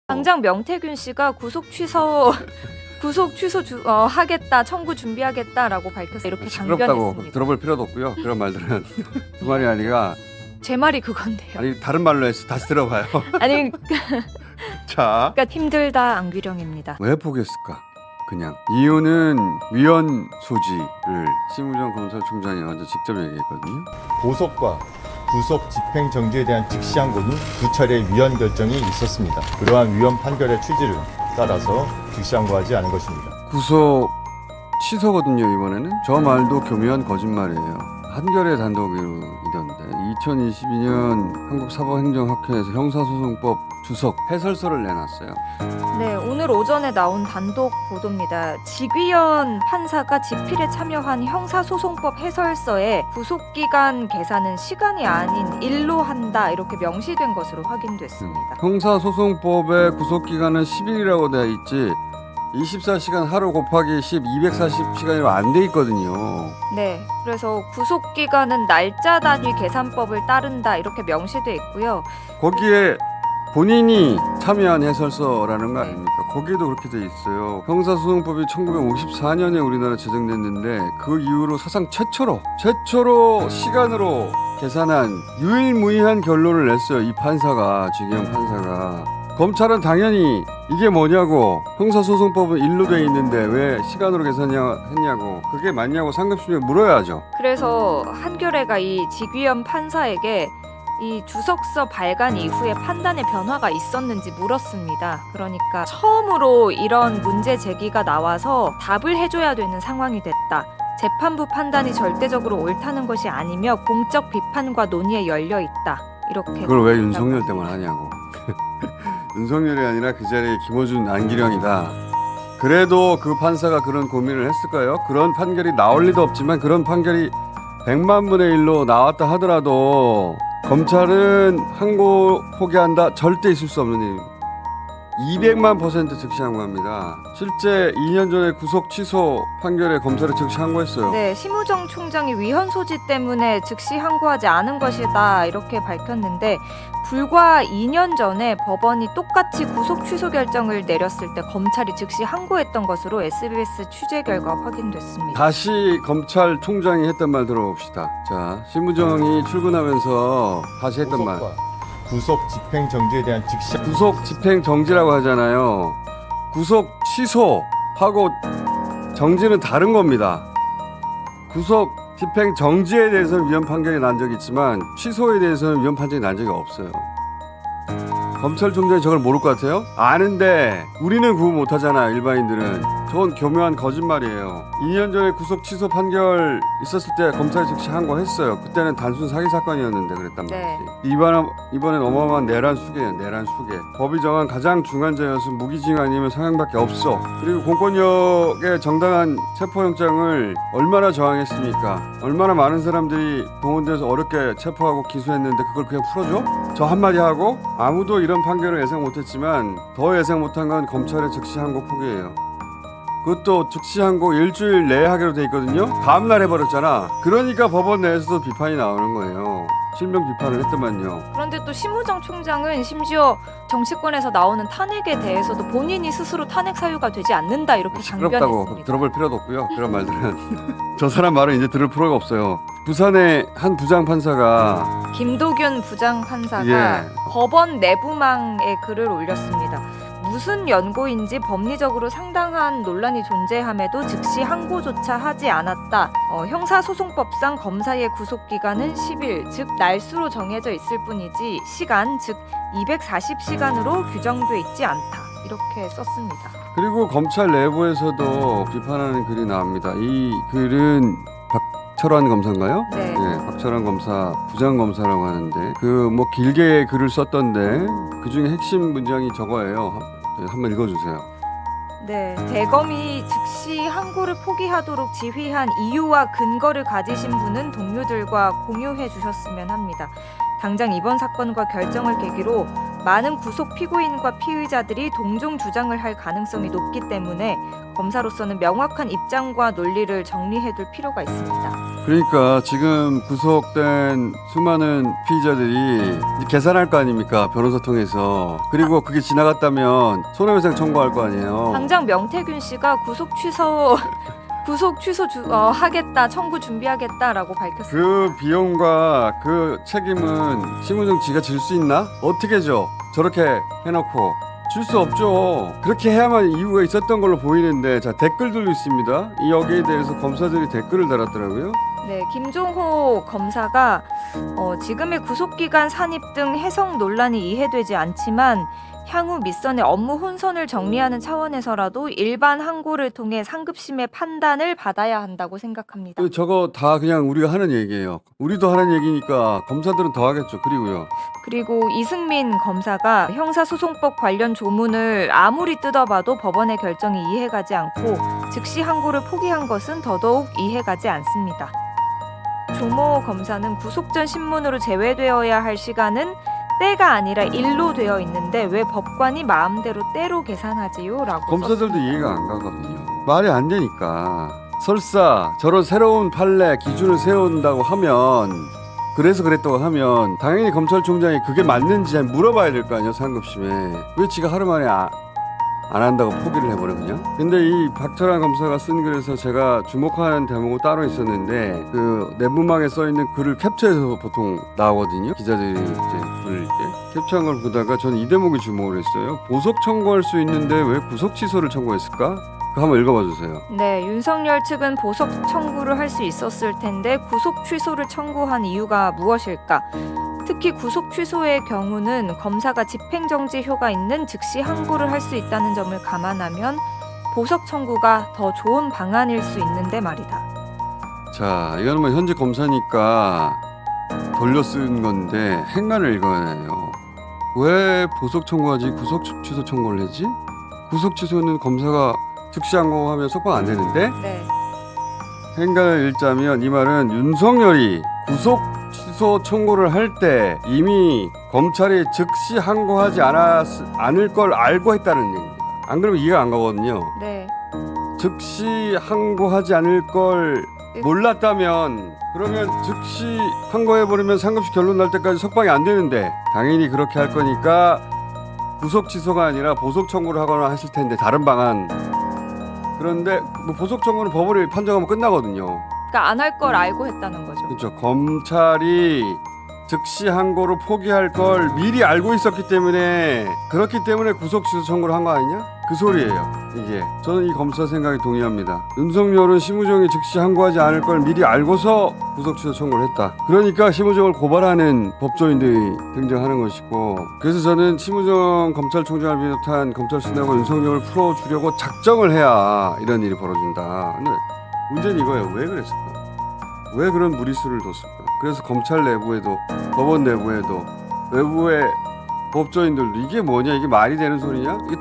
당장 명태균 씨가 구속 취소 하겠다, 청구 준비하겠다라고 밝혀서 이렇게 시끄럽다고 강변했습니다. 들어볼 필요도 없고요. 그런 말들은 그 말이 아니라 제 말이 그건데요. 아니 다른 말로 해서 다시 들어봐요. 아니 자, 그러니까 힘들다 안규령입니다. 왜 포기했을까? 그냥 이유는 위헌 소지를 심우정 검찰총장이 먼저 직접 얘기했거든요. 보석과 구속 집행 정지에 대한 즉시 항고는 두 차례 위헌 결정이 있었습니다. 그러한 위헌 판결의 취지를 따라서 즉시 항고하지 않은 것입니다. 구속 취소거든요. 이번에는 저 말도 교묘한 거짓말이에요. 한겨레 단독이던데 2022년 한국사법행정학회에서 형사소송법 주석 해설서를 내놨어요. 네, 오늘 오전에 나온 단독 보도입니다. 직위원 판사가 집필에 참여한 형사소송법 해설서에 구속기간 계산은 시간이 아닌 일로 한다 이렇게 명시된 것으로 확인됐습니다. 형사소송법의 구속기간은 10일이라고 되어 있지 24시간 하루 곱하기 10, 240시간이면 안 돼 있거든요. 네, 그래서 구속기간은 날짜 단위 계산법을 따른다 이렇게 명시돼 있고요. 거기에 본인이 참여한 해설서라는 거 아닙니까? 거기에도 그렇게 돼 있어요. 형사소송법이 1954년에 우리나라 제정됐는데 그 이후로 사상 최초로 시간으로 계산한 유일무이한 결론을 냈어요. 이 판사가, 직위원 판사가. 검찰은 당연히 이게 뭐냐고, 형사소송법은 일로 돼 있는데 왜 시간으로 계산했냐고, 그게 맞냐고 상급심에 물어야죠. 그래서 한겨레가 이 직위원 판사에게 이 주석서 발간 이후에 판단의 변화가 있었는지 물었습니다. 그러니까 처음으로 이런 문제 제기가 나와서 답을 해줘야 되는 상황이 됐다. 재판부 판단이 절대적으로 옳다는 것이 아니며 공적 비판과 논의에 열려 있다. 이렇게. 그걸 왜 윤석열 때만 하냐고. 윤석열이 아니라 그 자리에 김어준, 안기령이다. 그래도 그 판사가 그런 고민을 했을까요? 그런 판결이 나올 리도 없지만 그런 판결이 100만 분의 1로 나왔다 하더라도 검찰은 항고 포기한다 절대 있을 수 없는 일입니다. 200만% 즉시 항고합니다. 실제 2년 전에 구속 취소 판결에 검찰이 즉시 항고했어요. 네, 심우정 총장이 위헌 소지 때문에 즉시 항고하지 않은 것이다 이렇게 밝혔는데 불과 2년 전에 법원이 똑같이 구속 취소 결정을 내렸을 때 검찰이 즉시 항고했던 것으로 SBS 취재 결과 확인됐습니다. 다시 검찰총장이 했던 말 들어봅시다. 자, 심우정이 출근하면서 다시 했던 말. 구속 집행 정지에 대한 즉시 구속 집행 정지라고 하잖아요. 구속 취소하고 정지는 다른 겁니다. 구속 집행 정지에 대해서는 위헌 판결이 난 적이 있지만 취소에 대해서는 위헌 판결이 난 적이 없어요. 검찰총장이 저걸 모를 것 같아요? 아는데 우리는 구분 못하잖아요. 일반인들은. 저건 교묘한 거짓말이에요. 2년 전에 구속 취소 판결 있었을 때 검찰이 즉시 항고했어요. 그때는 단순 사기 사건이었는데 그랬단 네. 말이지. 이번엔 어마어마한 내란 수계예요. 내란 수계. 법이 정한 가장 중요한 자였으면 무기징역 아니면 상향밖에 없어. 그리고 공권력의 정당한 체포영장을 얼마나 저항했습니까? 얼마나 많은 사람들이 동원돼서 어렵게 체포하고 기소했는데 그걸 그냥 풀어줘? 저 한마디 하고 아무도 이런 판결을 예상 못했지만 더 예상 못한 건 검찰의 즉시 항고 포기예요. 그것도 즉시 항고 일주일 내에 하기로 돼 있거든요. 다음날 해버렸잖아. 그러니까 법원 내에서도 비판이 나오는 거예요. 실명 비판을 했더만요. 그런데 또 심우정 총장은 심지어 정치권에서 나오는 탄핵에 대해서도 본인이 스스로 탄핵 사유가 되지 않는다 이렇게 시끄럽다고 강변했습니다. 들어볼 필요도 없고요. 그런 말들은 저 사람 말은 이제 들을 필요가 없어요. 부산의 한 부장판사가 김도균 부장판사가 예. 법원 내부망에 글을 올렸습니다. 무슨 연고인지 법리적으로 상당한 논란이 존재함에도 즉시 항고조차 하지 않았다. 형사소송법상 검사의 구속기간은 10일, 즉 날수로 정해져 있을 뿐이지 시간, 즉 240시간으로 규정돼 있지 않다. 이렇게 썼습니다. 그리고 검찰 내부에서도 비판하는 글이 나옵니다. 이 글은 박철환 검사인가요? 네. 네, 박철환 검사 부장검사라고 하는데 그 뭐 길게 글을 썼던데 그중에 핵심 문장이 저거예요. 한번 읽어주세요. 네, 대검이 즉시 항고를 포기하도록 지휘한 이유와 근거를 가지신 분은 동료들과 공유해 주셨으면 합니다. 당장 이번 사건과 결정을 계기로 많은 구속 피고인과 피의자들이 동종 주장을 할 가능성이 높기 때문에 검사로서는 명확한 입장과 논리를 정리해둘 필요가 있습니다. 그러니까 지금 구속된 수많은 피의자들이 이제 계산할 거 아닙니까? 변호사 통해서. 그리고 그게 지나갔다면 손해배상 청구할 거 아니에요. 당장 명태균 씨가 구속 취소 하겠다, 청구 준비하겠다라고 밝혔습니다. 그 비용과 그 책임은 심우정 지가 질 수 있나? 어떻게 져? 저렇게 해놓고 줄 수 없죠. 그렇게 해야만 이유가 있었던 걸로 보이는데, 자, 댓글들도 있습니다. 이 여기에 대해서 검사들이 댓글을 달았더라고요. 네, 김종호 검사가 지금의 구속기간 산입 등 해석 논란이 이해되지 않지만 향후 밑선의 업무 혼선을 정리하는 차원에서라도 일반 항고를 통해 상급심의 판단을 받아야 한다고 생각합니다. 저거 다 그냥 우리가 하는 얘기예요. 우리도 하는 얘기니까 검사들은 더 하겠죠. 그리고 이승민 검사가 형사소송법 관련 조문을 아무리 뜯어봐도 법원의 결정이 이해가지 않고 즉시 항고를 포기한 것은 더더욱 이해가지 않습니다. 조모 검사는 구속 전 신문으로 제외되어야 할 시간은 때가 아니라 일로 되어 있는데 왜 법관이 마음대로 때로 계산하지요? 라고 검사들도 썼습니다. 이해가 안 가거든요. 말이 안 되니까. 설사 저런 새로운 판례 기준을 세운다고 하면, 그래서 그랬다고 하면 당연히 검찰총장이 그게 맞는지 물어봐야 될 거 아니에요. 상급심에. 왜 지가 하루 만에 안 한다고 포기를 해버려 그냥? 근데 이 박철환 검사가 쓴 글에서 제가 주목하는 대목은 따로 있었는데, 그 내부막에 써있는 글을 캡처해서 보통 나오거든요. 기자들이 이제 글을 때 캡처한 걸 보다가 저는 이 대목에 주목을 했어요. 보석 청구할 수 있는데 왜 구속 취소를 청구했을까? 그거 한번 읽어봐 주세요. 네, 윤석열 측은 보석 청구를 할 수 있었을 텐데 구속 취소를 청구한 이유가 무엇일까? 특히 구속 취소의 경우는 검사가 집행정지효가 있는 즉시 항고를 할 수 있다는 점을 감안하면 보석 청구가 더 좋은 방안일 수 있는데 말이다. 자, 이거는 뭐 현재 검사니까 돌려 쓴 건데 행간을 읽어야 해요. 왜 보석 청구하지 구속 취소 청구를 했지? 구속 취소는 검사가 즉시 항고하면 속박 안 되는데? 네. 행간을 읽자면 이 말은 윤석열이 구속 취소 청구를 할 때 이미 검찰이 즉시 항고하지 않을 걸 알고 했다는 얘기입니다. 안 그러면 이해가 안 가거든요. 네. 즉시 항고하지 않을 걸 몰랐다면, 그러면 즉시 항고해버리면 상급시 결론 날 때까지 석방이 안 되는데, 당연히 그렇게 할 거니까 구속 취소가 아니라 보석 청구를 하거나 하실 텐데, 다른 방안. 그런데 뭐 보석 청구는 법원이 판정하면 끝나거든요. 그러니까 안 할 걸 알고 했다는 거죠. 그렇죠. 검찰이 즉시 항고를 포기할 걸 미리 알고 있었기 때문에, 그렇기 때문에 구속 취소 청구를 한 거 아니냐? 그 소리예요. 이게 저는 이 검사 생각에 동의합니다. 윤석열은 심우정이 즉시 항고하지 않을 걸 미리 알고서 구속 취소 청구를 했다. 그러니까 심우정을 고발하는 법조인들이 등장하는 것이고, 그래서 저는 심우정 검찰총장을 비롯한 검찰 수뇌부가 윤석열을 풀어주려고 작정을 해야 이런 일이 벌어진다. 근데 문제는 이거예요. 왜 그랬을까? 왜 그런 무리수를 뒀을까? 그래서 검찰 내부에도, 법원 내부에도, 외부의 법조인들도 이게 뭐냐, 이게 말이 되는 소리냐? 이게